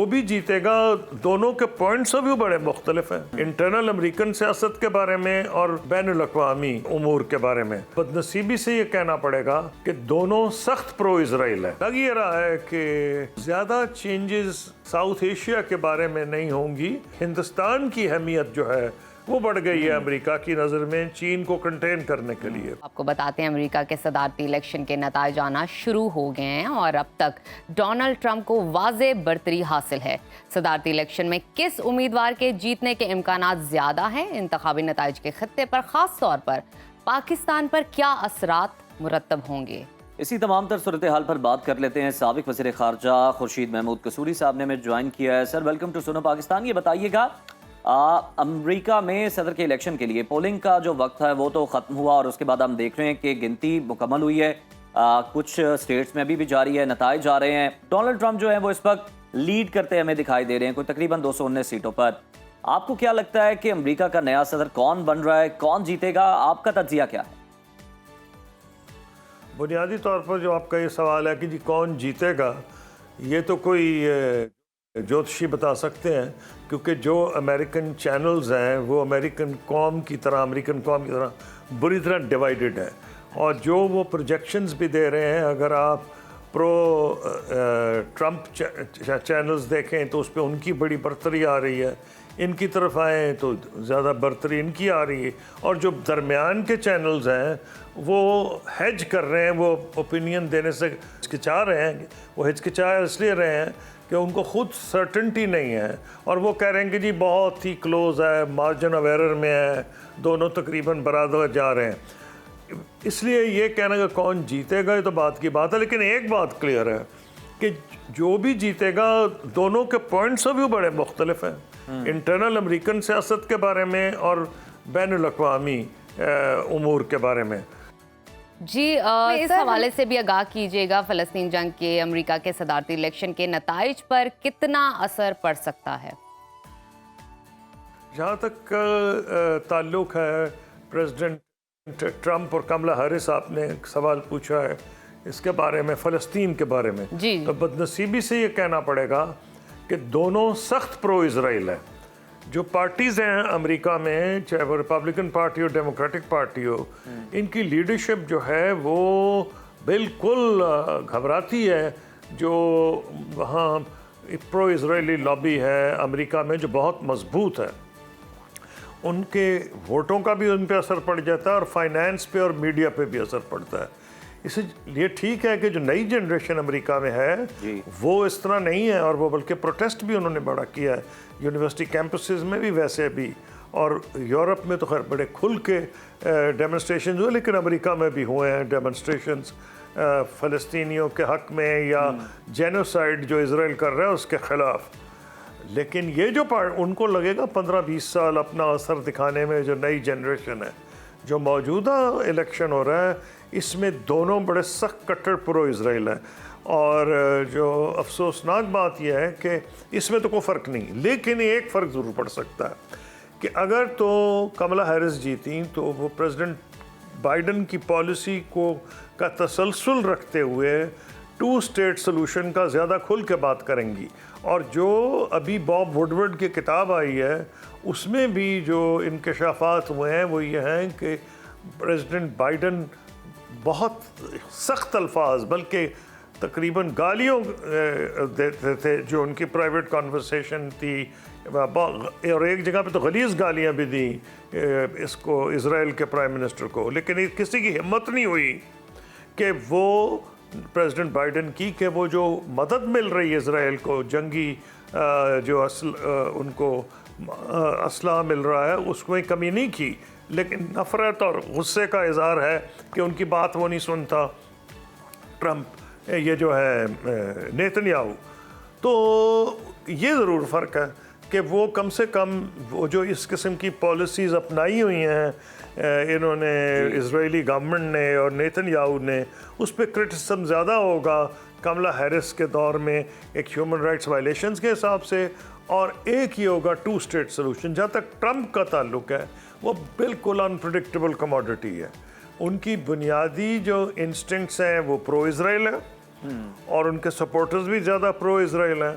جو بھی جیتے گا دونوں کے پوائنٹس بھی بڑے مختلف ہیں، انٹرنل امریکن سیاست کے بارے میں اور بین الاقوامی امور کے بارے میں۔ بدنصیبی سے یہ کہنا پڑے گا کہ دونوں سخت پرو اسرائیل ہیں۔ لگ یہ رہا ہے کہ زیادہ چینجز ساؤتھ ایشیا کے بارے میں نہیں ہوں گی۔ ہندوستان کی اہمیت جو ہے وہ بڑھ گئی ہے امریکہ کی نظر میں چین کو کنٹین کرنے کے لیے۔ آپ کو بتاتے ہیں امریکہ کے صدارتی الیکشن کے نتائج آنا شروع ہو گئے ہیں اور اب تک ڈونلڈ ٹرمپ کو واضح برتری حاصل ہے۔ صدارتی الیکشن میں کس امیدوار کے جیتنے کے امکانات زیادہ ہیں؟ انتخابی نتائج کے خطے پر خاص طور پر پاکستان پر کیا اثرات مرتب ہوں گے؟ اسی تمام تر صورتحال پر بات کر لیتے ہیں۔ سابق وزیر خارجہ خورشید محمود قصوری صاحب نے ہمیں جوائن کیا ہے۔ سر ویلکم ٹو سنو پاکستان۔ یہ بتائیے گا امریکہ میں صدر کے الیکشن کے لیے پولنگ کا جو وقت ہے وہ تو ختم ہوا اور اس کے بعد ہم دیکھ رہے ہیں کہ گنتی مکمل ہوئی ہے، کچھ سٹیٹس میں ابھی بھی جاری ہے، نتائج آ رہے ہیں۔ ڈونلڈ ٹرمپ جو ہے وہ اس وقت لیڈ کرتے ہمیں دکھائی دے رہے ہیں، کوئی تقریباً 219 سیٹوں پر۔ آپ کو کیا لگتا ہے کہ امریکہ کا نیا صدر کون بن رہا ہے، کون جیتے گا؟ آپ کا تجزیہ کیا ہے؟ بنیادی طور پر جو آپ کا یہ سوال ہے کہ جی کون جیتے گا، یہ تو کوئی جوتشی بتا سکتے ہیں، کیونکہ جو امریکن چینلز ہیں وہ امریکن قوم کی طرح بری طرح ڈیوائیڈڈ ہے، اور جو وہ پروجیکشنز بھی دے رہے ہیں، اگر آپ پرو ٹرمپ چینلز دیکھیں تو اس پہ ان کی بڑی برتری آ رہی ہے، ان کی طرف آئیں تو زیادہ برتری ان کی آ رہی ہے، اور جو درمیان کے چینلز ہیں وہ ہیج کر رہے ہیں، وہ اوپینین دینے سے ہچکچا رہے ہیں۔ وہ ہچکچا اس لیے رہے ہیں کہ ان کو خود سرٹنٹی نہیں ہے، اور وہ کہہ رہے ہیں کہ جی بہت ہی کلوز ہے، مارجن آف ایرر میں ہے، دونوں تقریباً برابر جا رہے ہیں۔ اس لیے یہ کہنا کہ کون جیتے گا یہ تو بات کی بات ہے، لیکن ایک بات کلیئر ہے کہ جو بھی جیتے گا دونوں کے پوائنٹس بھی بڑے مختلف ہیں، انٹرنل امریکن سیاست کے بارے میں اور بین الاقوامی امور کے بارے میں۔ جی اس حوالے سے بھی آگاہ کیجیے گا، فلسطین جنگ کے امریکہ کے صدارتی الیکشن کے نتائج پر کتنا اثر پڑ سکتا ہے؟ جہاں تک تعلق ہے پریزیڈنٹ ٹرمپ اور کملا ہیرس، آپ نے ایک سوال پوچھا ہے اس کے بارے میں، فلسطین کے بارے میں، تو بدنصیبی سے یہ کہنا پڑے گا کہ دونوں سخت پرو اسرائیل ہیں۔ جو پارٹیز ہیں امریکہ میں، چاہے وہ ریپبلکن پارٹی ہو ڈیموکریٹک پارٹی ہو، ان کی لیڈرشپ جو ہے وہ بالکل گھبراتی ہے۔ جو وہاں پرو اسرائیلی لابی ہے امریکہ میں جو بہت مضبوط ہے، ان کے ووٹوں کا بھی ان پہ اثر پڑ جاتا ہے، اور فائنینس پہ اور میڈیا پہ بھی اثر پڑتا ہے۔ اس لیے ٹھیک ہے کہ جو نئی جنریشن امریکہ میں ہے وہ اس طرح نہیں ہے، اور وہ بلکہ پروٹیسٹ بھی انہوں نے بڑا کیا ہے یونیورسٹی کیمپسز میں بھی، ویسے بھی، اور یورپ میں تو خیر بڑے کھل کے ڈیمونسٹریشنز ہوئے، لیکن امریکہ میں بھی ہوئے ہیں ڈیمونسٹریشنز فلسطینیوں کے حق میں یا جینوسائیڈ جو اسرائیل کر رہا ہے اس کے خلاف۔ لیکن یہ جو ان کو لگے گا 15-20 سال اپنا اثر دکھانے میں، جو نئی جنریشن ہے، جو موجودہ الیکشن ہو رہا ہے اس میں دونوں بڑے سخت کٹر پرو اسرائیل ہیں، اور جو افسوسناک بات یہ ہے کہ اس میں تو کوئی فرق نہیں، لیکن ایک فرق ضرور پڑ سکتا ہے کہ اگر تو کملا ہیرس جیتیں تو وہ پریزیڈنٹ بائیڈن کی پالیسی کا تسلسل رکھتے ہوئے 2 اسٹیٹ سلوشن کا زیادہ کھل کے بات کریں گی، اور جو ابھی باب وڈورڈ کی کتاب آئی ہے اس میں بھی جو انکشافات ہوئے ہیں وہ یہ ہیں کہ پریزیڈنٹ بائیڈن بہت سخت الفاظ، بلکہ تقریباً گالیوں دیتے تھے، جو ان کی پرائیویٹ کانورسیشن تھی، اور ایک جگہ پہ تو غلیظ گالیاں بھی دیں اس کو، اسرائیل کے پرائم منسٹر کو، لیکن کسی کی ہمت نہیں ہوئی کہ وہ پریزیڈنٹ بائیڈن کی کہ وہ جو مدد مل رہی ہے اسرائیل کو، جنگی جو ان کو اسلحہ مل رہا ہے، اس میں کمی نہیں کی، لیکن نفرت اور غصے کا اظہار ہے کہ ان کی بات وہ نہیں سنتا ٹرمپ، یہ جو ہے نیتن یاہو۔ تو یہ ضرور فرق ہے کہ وہ کم سے کم وہ جو اس قسم کی پالیسیز اپنائی ہوئی ہیں انہوں نے، اسرائیلی گورنمنٹ نے اور نیتن یاہو نے، اس پہ کرٹیسزم زیادہ ہوگا کملا ہیرس کے دور میں ایک ہیومن رائٹس وائلیشنز کے حساب سے، اور ایک ہی ہوگا 2 اسٹیٹ سلوشن۔ جہاں تک ٹرمپ کا تعلق ہے وہ بالکل انپریڈکٹیبل کموڈٹی ہے، ان کی بنیادی جو انسٹنکٹس ہیں وہ پرو اسرائیل ہیں، اور ان کے سپورٹرز بھی زیادہ پرو اسرائیل ہیں،